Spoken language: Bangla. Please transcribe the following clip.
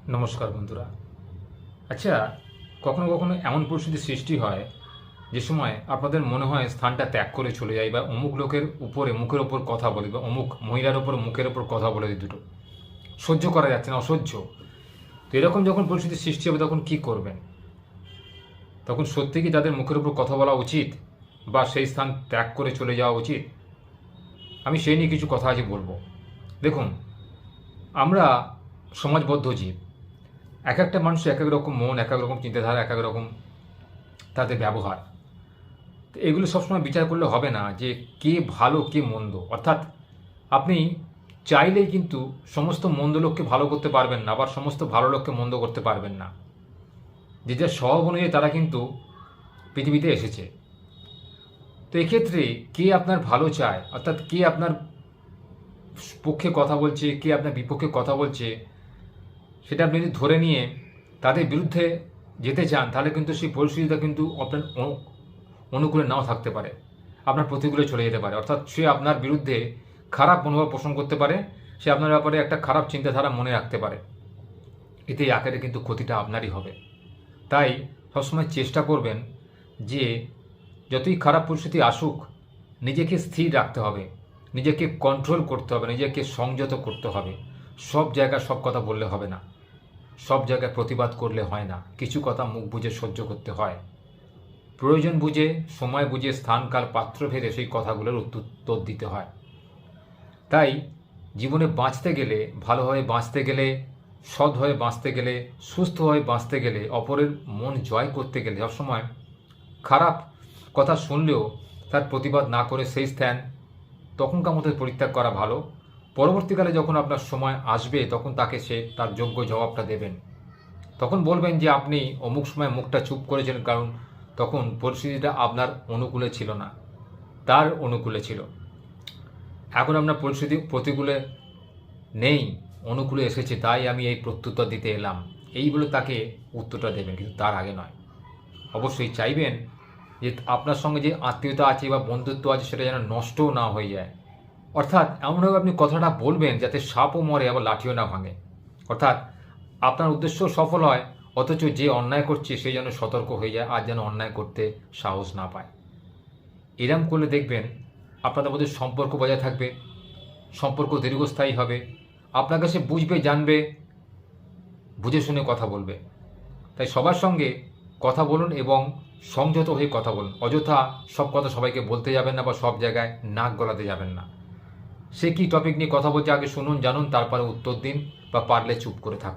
নমস্কার বন্ধুরা। আচ্ছা, কখনো কখনো এমন পরিস্থিতির সৃষ্টি হয় যে সময় আপনাদের মনে হয় স্থানটা ত্যাগ করে চলে যাই, বা অমুক লোকের উপরে মুখের ওপর কথা বলি, বা অমুক মহিলার ওপর মুখের ওপর কথা বলে দিই দুটো। সহ্য করা যাচ্ছে না, অসহ্য। তো এরকম যখন পরিস্থিতির সৃষ্টি হবে তখন কি করবেন? তখন সত্যি কি তাদের মুখের ওপর কথা বলা উচিত, বা সেই স্থান ত্যাগ করে চলে যাওয়া উচিত? আমি সেই নিয়ে কিছু কথা আজ বলবো। দেখুন, আমরা সমাজবদ্ধ জীব। এক একটা মানুষ এক এক রকম মন, এক এক রকম চিন্তাধারা, এক এক রকম তাদের ব্যবহার। তো এগুলো সবসময় বিচার করলে হবে না যে কে ভালো কে মন্দ। অর্থাৎ আপনি চাইলেই কিন্তু সমস্ত মন্দ লোককে ভালো করতে পারবেন না, আবার সমস্ত ভালো লোককে মন্দ করতে পারবেন না। যে যার স্বভাব অনুযায়ী তারা কিন্তু পৃথিবীতে এসেছে। তো এক্ষেত্রে কে আপনার ভালো চায়, অর্থাৎ কে আপনার পক্ষে কথা বলছে, কে আপনার বিপক্ষে কথা বলছে, সেটা আপনি যদি ধরে নিয়ে তাদের বিরুদ্ধে যেতে চান, তাহলে কিন্তু সেই পরিস্থিতিটা কিন্তু আপনার অনুকূলে নাও থাকতে পারে, আপনার প্রতিকূলে চলে যেতে পারে। অর্থাৎ সে আপনার বিরুদ্ধে খারাপ মনোভাব পোষণ করতে পারে, সে আপনার ব্যাপারে একটা খারাপ চিন্তাধারা মনে রাখতে পারে। এতে আকারে কিন্তু ক্ষতিটা আপনারই হবে। তাই সবসময় চেষ্টা করবেন যে যতই খারাপ পরিস্থিতি আসুক, নিজেকে স্থির রাখতে হবে, নিজেকে কন্ট্রোল করতে হবে, নিজেকে সংযত করতে হবে। সব জায়গায় সব কথা বললে হবে না, সব জায়গায় প্রতিবাদ করলে হয় না। কিছু কথা মুখ বুঝে সহ্য করতে হয়। প্রয়োজন বুঝে, সময় বুঝে, স্থানকাল পাত্র ভেদে সেই কথাগুলোর উত্তর দিতে হয়। তাই জীবনে বাঁচতে গেলে, ভালোভাবে বাঁচতে গেলে, সৎভাবে বাঁচতে গেলে, সুস্থভাবে বাঁচতে গেলে, অপরের মন জয় করতে গেলে সবসময় খারাপ কথা শুনলেও তার প্রতিবাদ না করে সেই স্থান তখনকার মতো পরিত্যাগ করা ভালো। পরবর্তীকালে যখন আপনার সময় আসবে তখন তাকে সে তার যোগ্য জবাবটা দেবেন। তখন বলবেন যে আপনি অমুক সময় মুখটা চুপ করেছিলেন, কারণ তখন পরিস্থিতিটা আপনার অনুকূলে ছিল না, তার অনুকূলে ছিল। এখন আপনার পরিস্থিতি প্রতিকূলে নেই, অনুকূলে এসেছে, তাই আমি এই প্রত্যুত্তর দিতে এলাম, এই বলে তাকে উত্তরটা দেবেন, কিন্তু তার আগে নয়। অবশ্যই চাইবেন যে আপনার সঙ্গে যে আত্মীয়তা আছে বা বন্ধুত্ব আছে সেটা যেন নষ্টও না হয়ে যায়। অর্থাৎ এমনভাবে আপনি কথাটা বলবেন যাতে সাপও মরে আবার লাঠিও না ভাঙে। অর্থাৎ আপনার উদ্দেশ্য সফল হয়, অথচ যে অন্যায় করছে সে যেন সতর্ক হয়ে যায়, আর যেন অন্যায় করতে সাহস না পায়। এরম করলে দেখবেন আপনাদের মধ্যে সম্পর্ক বজায় থাকবে, সম্পর্ক দীর্ঘস্থায়ী হবে। আপনার কাছে বুঝবে, জানবে, বুঝে শুনে কথা বলবে। তাই সবার সঙ্গে কথা বলুন এবং সংযত হয়ে কথা বলুন। অযথা সব কথা সবাইকে বলতে যাবেন না, বা সব জায়গায় নাক গলাতে যাবেন না। সে কী টপিক নিয়ে কথা বলছে আগে শুনুন, জানুন, তারপরে উত্তর দিন, বা পারলে চুপ করে থাকুন।